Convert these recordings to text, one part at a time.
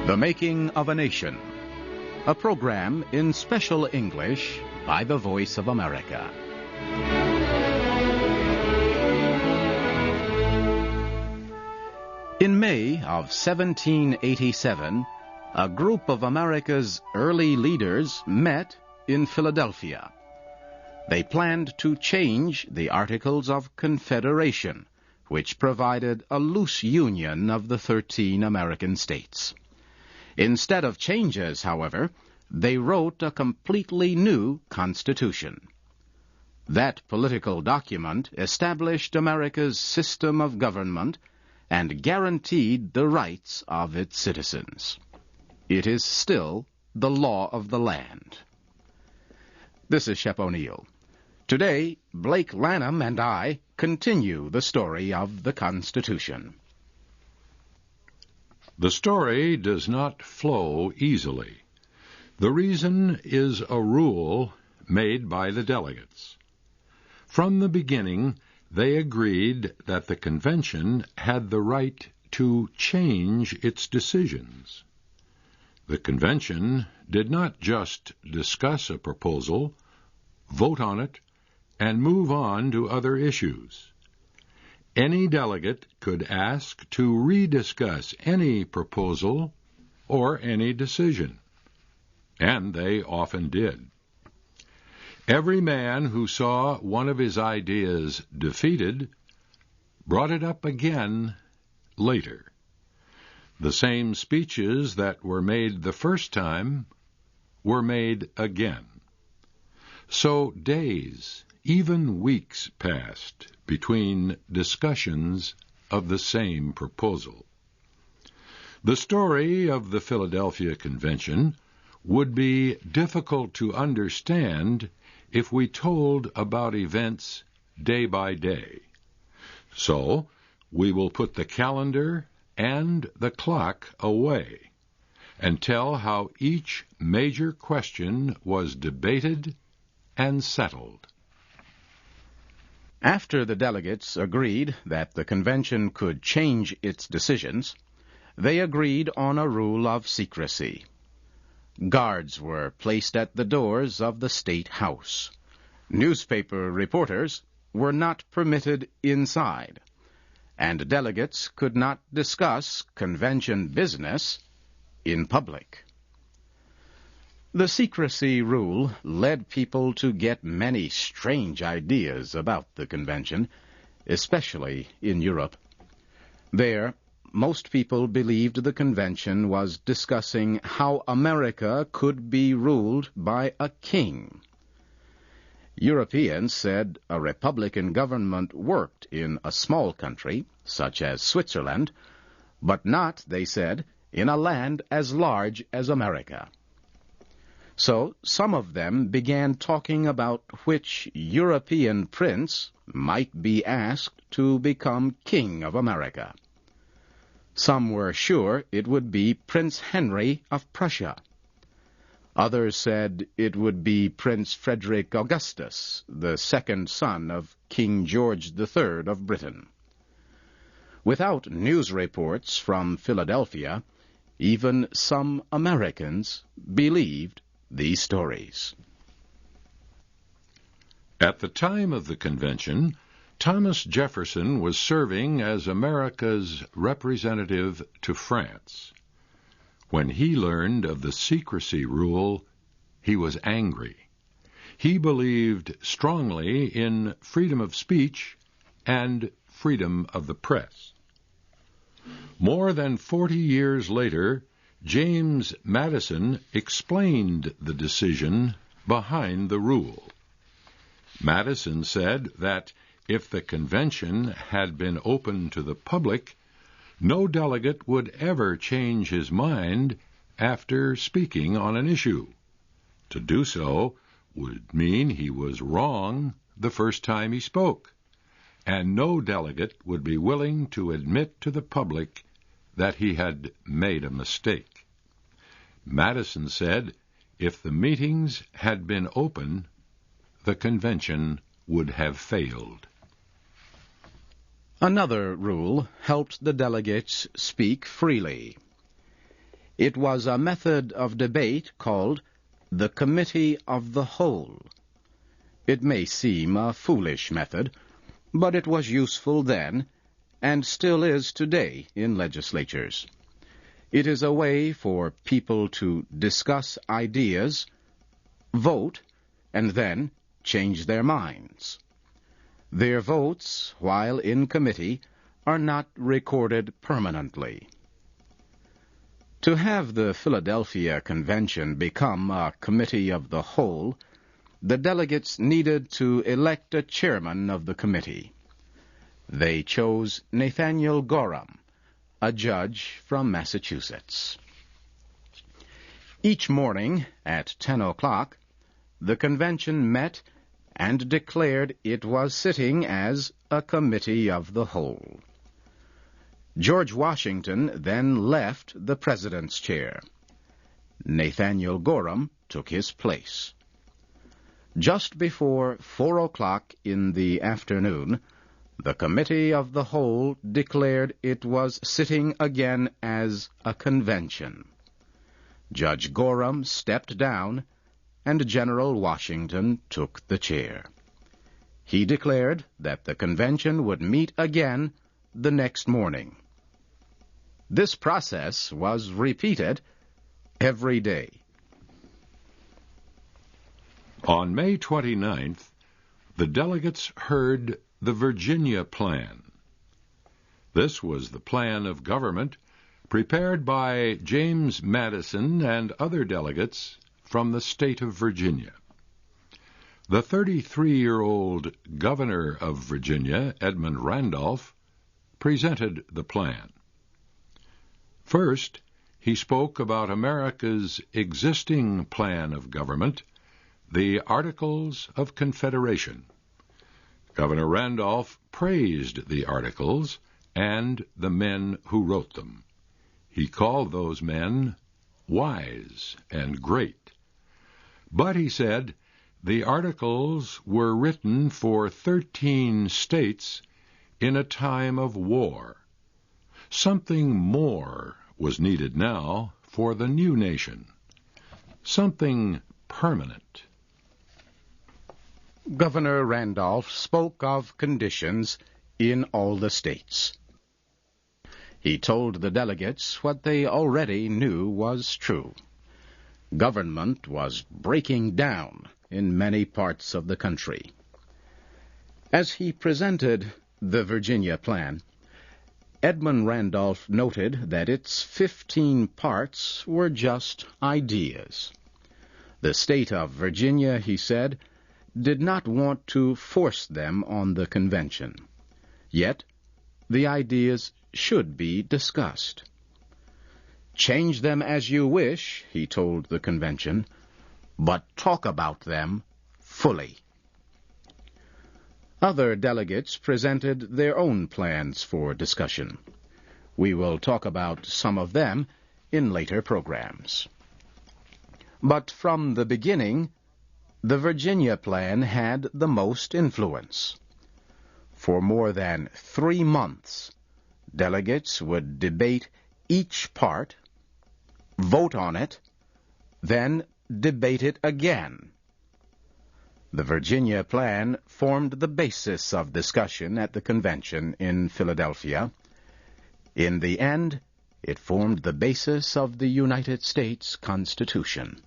The Making of a Nation, a program in special English by the Voice of America. In May of 1787, a group of America's early leaders met in Philadelphia. They planned to change the Articles of Confederation, which provided a loose union of the 13 American states. Instead of changes, however, they wrote a completely new Constitution. That political document established America's system of government and guaranteed the rights of its citizens. It is still the law of the land. This is Shep O'Neill. Today, Blake Lanham and I continue the story of the Constitution. The story does not flow easily. The reason is a rule made by the delegates. From the beginning, they agreed that the convention had the right to change its decisions. The convention did not just discuss a proposal, vote on it, and move on to other issues. Any delegate could ask to rediscuss any proposal or any decision, and they often did. Every man who saw one of his ideas defeated brought it up again later. The same speeches that were made the first time were made again. So days, even weeks passed between discussions of the same proposal. The story of the Philadelphia Convention would be difficult to understand if we told about events day by day. So, we will put the calendar and the clock away and tell how each major question was debated and settled. After the delegates agreed that the convention could change its decisions, they agreed on a rule of secrecy. Guards were placed at the doors of the State House. Newspaper reporters were not permitted inside, and delegates could not discuss convention business in public. The secrecy rule led people to get many strange ideas about the convention, especially in Europe. There, most people believed the convention was discussing how America could be ruled by a king. Europeans said a republican government worked in a small country, such as Switzerland, but not, they said, in a land as large as America. So some of them began talking about which European prince might be asked to become king of America. Some were sure it would be Prince Henry of Prussia. Others said it would be Prince Frederick Augustus, the second son of King George III of Britain. Without news reports from Philadelphia, even some Americans believed these stories. At the time of the convention, Thomas Jefferson was serving as America's representative to France. When he learned of the secrecy rule, he was angry. He believed strongly in freedom of speech and freedom of the press. More than 40 years later, James Madison explained the decision behind the rule. Madison said that if the convention had been open to the public, no delegate would ever change his mind after speaking on an issue. To do so would mean he was wrong the first time he spoke, and no delegate would be willing to admit to the public that he had made a mistake. Madison said if the meetings had been open, the convention would have failed. Another rule helped the delegates speak freely. It was a method of debate called the Committee of the Whole. It may seem a foolish method, but it was useful then and still is today in legislatures. It is a way for people to discuss ideas, vote, and then change their minds. Their votes, while in committee, are not recorded permanently. To have the Philadelphia Convention become a committee of the whole, the delegates needed to elect a chairman of the committee. They chose Nathaniel Gorham, a judge from Massachusetts. Each morning at 10 o'clock, the convention met and declared it was sitting as a committee of the whole. George Washington then left the president's chair. Nathaniel Gorham took his place. Just before 4 o'clock in the afternoon, the Committee of the Whole declared it was sitting again as a convention. Judge Gorham stepped down, and General Washington took the chair. He declared that the convention would meet again the next morning. This process was repeated every day. On May 29th, the delegates heard the Virginia Plan. This was the plan of government prepared by James Madison and other delegates from the state of Virginia. The 33-year-old governor of Virginia, Edmund Randolph, presented the plan. First, he spoke about America's existing plan of government, the Articles of Confederation. Governor Randolph praised the Articles and the men who wrote them. He called those men wise and great. But, he said, the Articles were written for 13 states in a time of war. Something more was needed now for the new nation. Something permanent. Governor Randolph spoke of conditions in all the states. He told the delegates what they already knew was true. Government was breaking down in many parts of the country. As he presented the Virginia Plan, Edmund Randolph noted that its 15 parts were just ideas. The state of Virginia, he said, did not want to force them on the convention. Yet, the ideas should be discussed. Change them as you wish, he told the convention, but talk about them fully. Other delegates presented their own plans for discussion. We will talk about some of them in later programs. But from the beginning, the Virginia Plan had the most influence. For more than 3 months, delegates would debate each part, vote on it, then debate it again. The Virginia Plan formed the basis of discussion at the convention in Philadelphia. In the end, it formed the basis of the United States Constitution.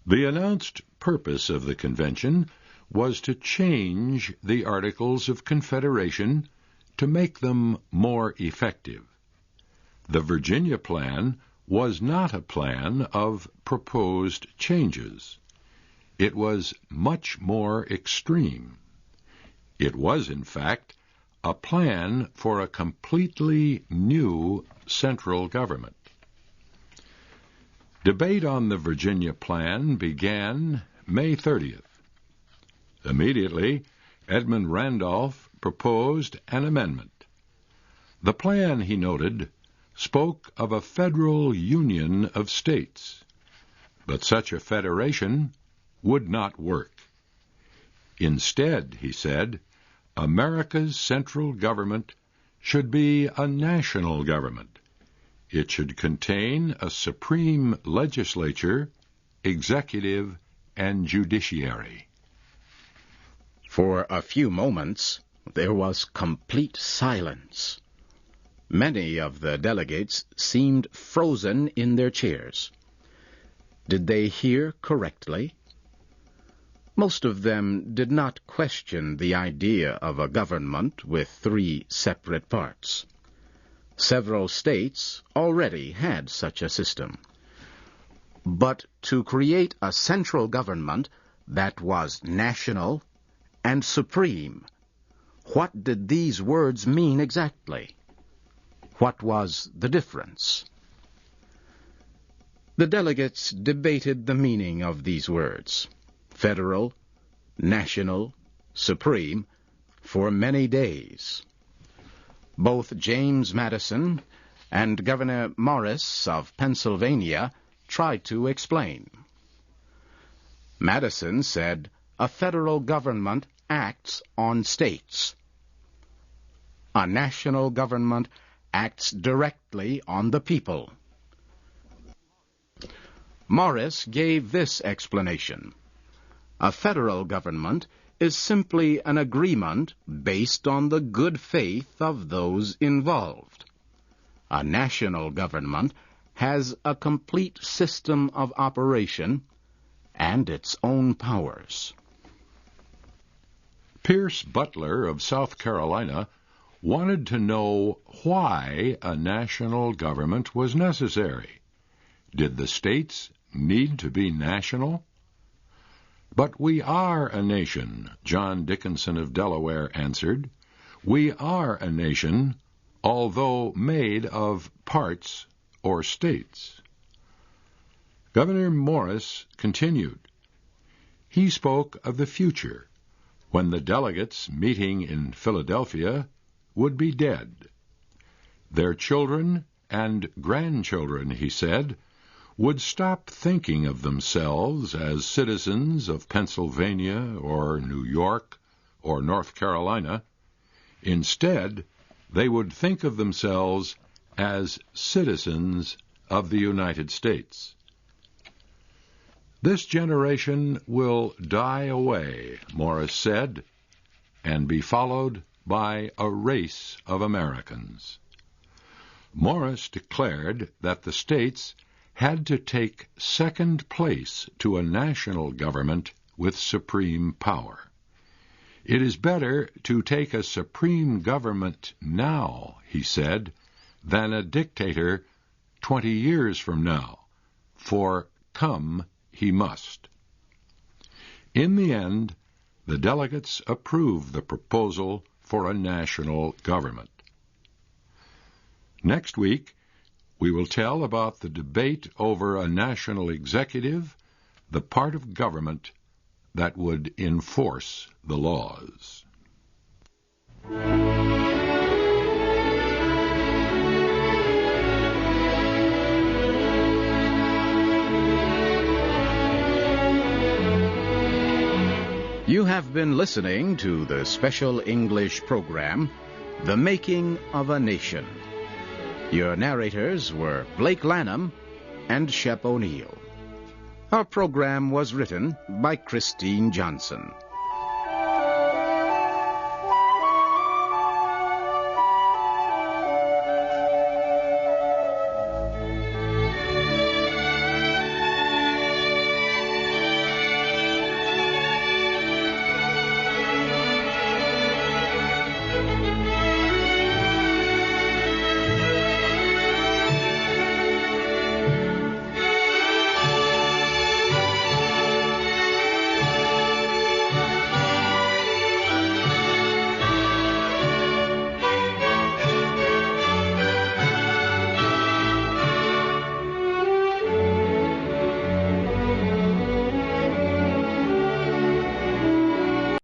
The announced purpose of the convention was to change the Articles of Confederation to make them more effective. The Virginia Plan was not a plan of proposed changes. It was much more extreme. It was, in fact, a plan for a completely new central government. Debate on the Virginia Plan began May 30th. Immediately, Edmund Randolph proposed an amendment. The plan, he noted, spoke of a federal union of states, but such a federation would not work. Instead, he said, America's central government should be a national government. It should contain a supreme legislature, executive, and judiciary. For a few moments, there was complete silence. Many of the delegates seemed frozen in their chairs. Did they hear correctly? Most of them did not question the idea of a government with 3 separate parts. Several states already had such a system. But to create a central government that was national and supreme, what did these words mean exactly? What was the difference? The delegates debated the meaning of these words, federal, national, supreme, for many days. Both James Madison and Governor Morris of Pennsylvania tried to explain. Madison said a federal government acts on states. A national government acts directly on the people. Morris gave this explanation. A federal government is simply an agreement based on the good faith of those involved. A national government has a complete system of operation and its own powers. Pierce Butler of South Carolina wanted to know why a national government was necessary. Did the states need to be national? But we are a nation, John Dickinson of Delaware answered. We are a nation, although made of parts or states. Governor Morris continued. He spoke of the future, when the delegates meeting in Philadelphia would be dead. Their children and grandchildren, he said, would stop thinking of themselves as citizens of Pennsylvania or New York or North Carolina. Instead, they would think of themselves as citizens of the United States. This generation will die away, Morris said, and be followed by a race of Americans. Morris declared that the states had to take second place to a national government with supreme power. It is better to take a supreme government now, he said, than a dictator 20 years from now, for come he must. In the end, the delegates approved the proposal for a national government. Next week, we will tell about the debate over a national executive, the part of government that would enforce the laws. You have been listening to the special English program, The Making of a Nation. Your narrators were Blake Lanham and Shep O'Neill. Our program was written by Christine Johnson.